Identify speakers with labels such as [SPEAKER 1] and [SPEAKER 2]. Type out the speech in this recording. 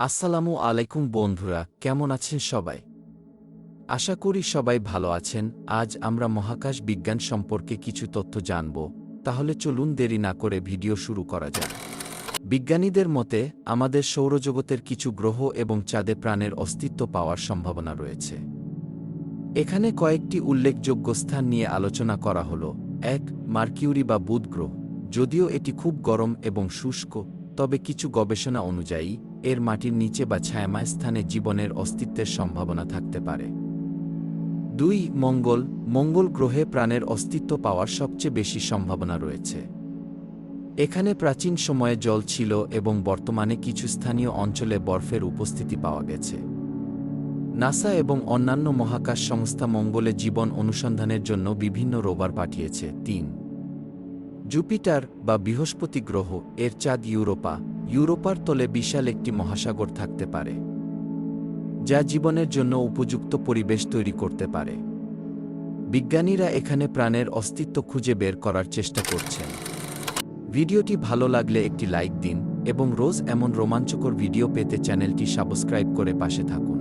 [SPEAKER 1] আসসালামু আলাইকুম বন্ধুরা, কেমন আছেন সবাই? আশা করি সবাই ভালো আছেন। আজ আমরা মহাকাশ বিজ্ঞান সম্পর্কে কিছু তথ্য জানব। তাহলে চলুন দেরি না করে ভিডিও শুরু করা যাক। বিজ্ঞানীদের মতে আমাদের সৌরজগতের কিছু গ্রহ এবং চাঁদে প্রাণের অস্তিত্ব পাওয়ার সম্ভাবনা রয়েছে। এখানে কয়েকটি উল্লেখযোগ্য স্থান নিয়ে আলোচনা করা হল। ১. মার্কিউরি বা বুধ গ্রহ। যদিও এটি খুব গরম এবং শুষ্ক, তবে কিছু গবেষণা অনুযায়ী এর মাটির নিচে বা ছায়াময় স্থানে জীবনের অস্তিত্বের সম্ভাবনা থাকতে পারে। ২. মঙ্গল। মঙ্গল গ্রহে প্রাণের অস্তিত্ব পাওয়ার সবচেয়ে বেশি সম্ভাবনা রয়েছে। এখানে প্রাচীন সময়ে জল ছিল এবং বর্তমানে কিছু স্থানীয় অঞ্চলে বরফের উপস্থিতি পাওয়া গেছে। নাসা এবং অন্যান্য মহাকাশ সংস্থা মঙ্গলে জীবন অনুসন্ধানের জন্য বিভিন্ন রোভার পাঠিয়েছে। ৩. জুপিটার বা বৃহস্পতি গ্রহ। এর চাঁদ ইউরোপা। ইউরোপার তলে বিশাল একটি মহাসাগর থাকতে পারে, যা জীবনের জন্য উপযুক্ত পরিবেশ তৈরি করতে পারে। বিজ্ঞানীরা এখানে প্রাণের অস্তিত্ব খুঁজে বের করার চেষ্টা করছেন। ভিডিওটি ভালো লাগলে একটি লাইক দিন এবং রোজ এমন রোমাঞ্চকর ভিডিও পেতে চ্যানেলটি সাবস্ক্রাইব করে পাশে থাকুন।